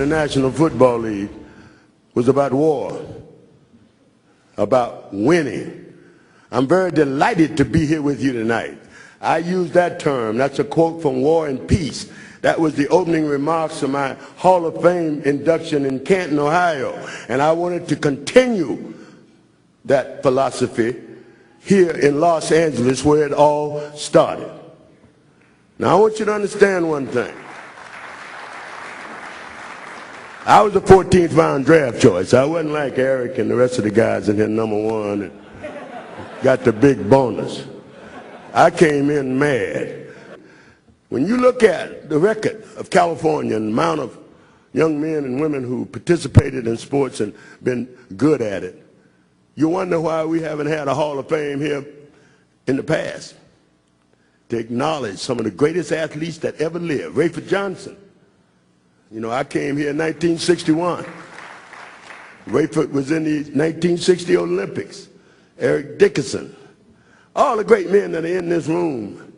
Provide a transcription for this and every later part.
the National Football League was about war, about winning. I'm very delighted to be here with you tonight. I use that term. That's a quote from War and Peace. That was the opening remarks of my Hall of Fame induction in Canton, Ohio. And I wanted to continue that philosophy here in Los Angeles, where it all started. Now, I want you to understand one thing. I was the 14th round draft choice. I wasn't like Eric and the rest of the guys in here, #1, and got the big bonus. I came in mad. When you look at the record of California and the amount of young men and women who participated in sports and been good at it, you wonder why we haven't had a Hall of Fame here in the past to acknowledge some of the greatest athletes that ever lived. Rayford Johnson. You know, I came here in 1961. Rayford was in the 1960 Olympics. Eric Dickerson. All the great men that are in this room.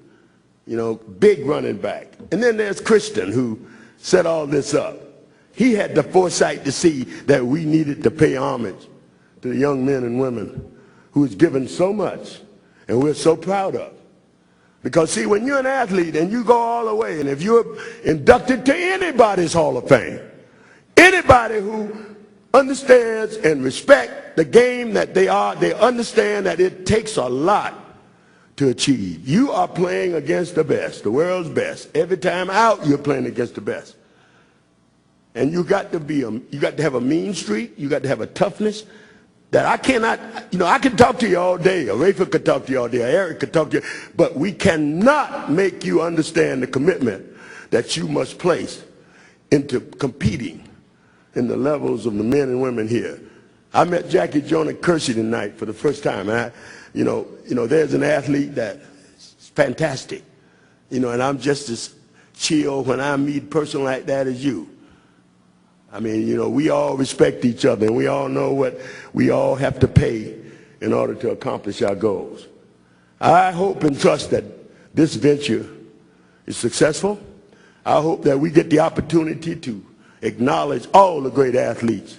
You know, big running back. And then there's Christian, who set all this up. He had the foresight to see that we needed to pay homage to the young men and women who has given so much and we're so proud of. Because see, when you're an athlete and you go all the way, and if you're inducted to anybody's Hall of Fame, anybody who understands and respects the game that they are, they understand that it takes a lot to achieve. You are playing against the best, the world's best. Every time out, you're playing against the best. And you got to have a mean streak, you got to have a toughness that I cannot, you know, I can talk to you all day, or Rayford could talk to you all day, or Eric could talk to you, but we cannot make you understand the commitment that you must place into competing in the levels of the men and women here. I met Jackie Jones at Kersey tonight for the first time. You know, there's an athlete that's fantastic, you know, and I'm just as chill when I meet a person like that as you. I mean, you know, we all respect each other, and we all know what we all have to pay in order to accomplish our goals. I hope and trust that this venture is successful. I hope that we get the opportunity to acknowledge all the great athletes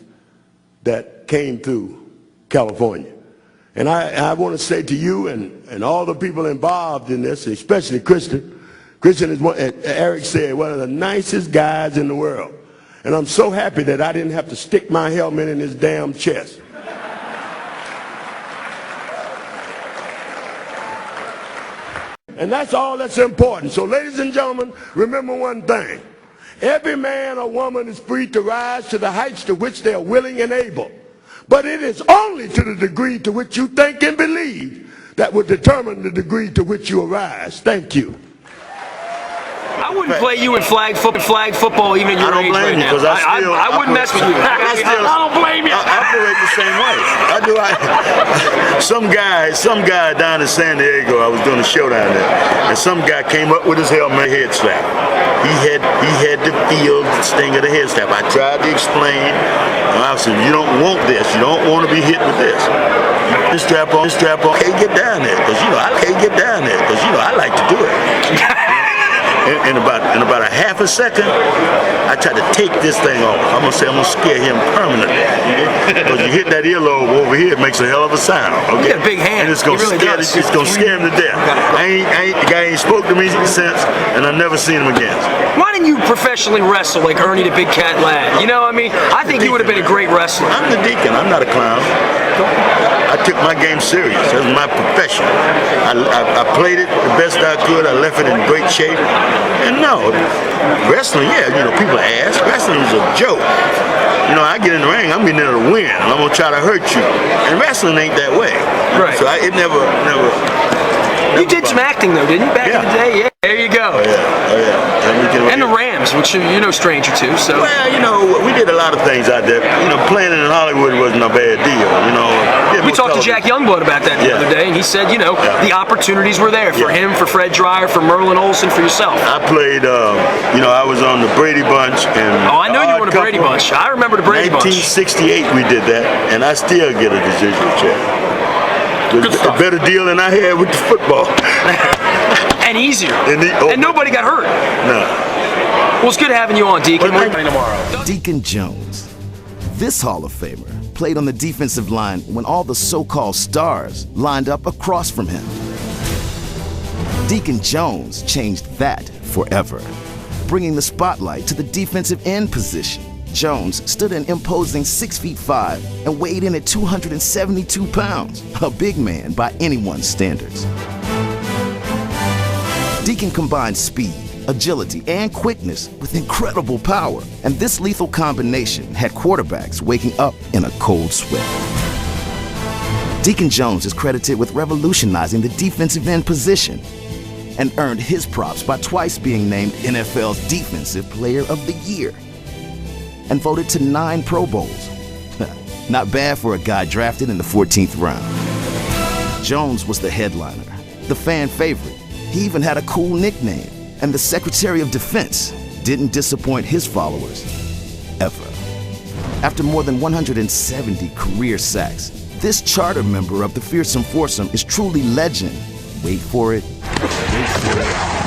that came through California. And I want to say to you and all the people involved in this, especially Christian. Christian is, Eric said, one of the nicest guys in the world. And I'm so happy that I didn't have to stick my helmet in his damn chest. And that's all that's important. So ladies and gentlemen, remember one thing. Every man or woman is free to rise to the heights to which they are willing and able. But it is only to the degree to which you think and believe that will determine the degree to which you arise. Thank you. I wouldn't play you in flag football even at your age right now. I wouldn't mess with you. I don't blame you. I operate the same way. Some guy down in San Diego, I was doing a show down there, and some guy came up with his helmet head strap. He had to feel the sting of the head strap. I tried to explain. I said, you don't want this. You don't want to be hit with this. This strap on. Can't get down there, because I like to do it. In about a half a second, I tried to take this thing off. I'm gonna scare him permanently. Because you hit that earlobe over here, it makes a hell of a sound. Okay, a big hand. And it's gonna scare him to death. The guy ain't spoke to me since, and I've never seen him again. Why didn't you professionally wrestle like Ernie the Big Cat Ladd? You know, I mean, I think you would have been a great wrestler. I'm the Deacon. I'm not a clown. I took my game serious. That's my profession. I played it the best I could. I left it in great shape. And no, wrestling, yeah, you know, people ask. Wrestling is a joke. You know, I get in the ring, I'm getting there to win, and I'm gonna try to hurt you. And wrestling ain't that way. Right. So it never. You did some acting though, didn't you? Back in the day, yeah. There you go. Oh yeah. And the Rams, which you're no stranger to. So. Well, you know, we did a lot of things out there. You know, playing in Hollywood wasn't a bad deal. You know. We talked to Jack Youngblood about that the other day, and he said, you know, the opportunities were there for him, for Fred Dryer, for Merlin Olsen, for yourself. I played, you know, I was on the Brady Bunch. I know you were on the Brady Bunch. I remember the Brady Bunch. 1968 we did that, and I still get a residual check. A better deal than I had with the football. And easier. And nobody got hurt. No. Well, it's good having you on, Deacon. We're playing tomorrow. Deacon Jones. This Hall of Famer played on the defensive line when all the so-called stars lined up across from him. Deacon Jones changed that forever, bringing the spotlight to the defensive end position. Jones stood an imposing 6'5" and weighed in at 272 pounds, a big man by anyone's standards. Deacon combined speed, agility, and quickness with incredible power, and this lethal combination had quarterbacks waking up in a cold sweat. Deacon Jones is credited with revolutionizing the defensive end position and earned his props by twice being named NFL's Defensive Player of the Year and voted to 9 Pro Bowls. Not bad for a guy drafted in the 14th round. Jones was the headliner, the fan favorite. He even had a cool nickname, and the Secretary of Defense didn't disappoint his followers, ever. After more than 170 career sacks, this charter member of the fearsome foursome is truly legend. Wait for it, wait for it.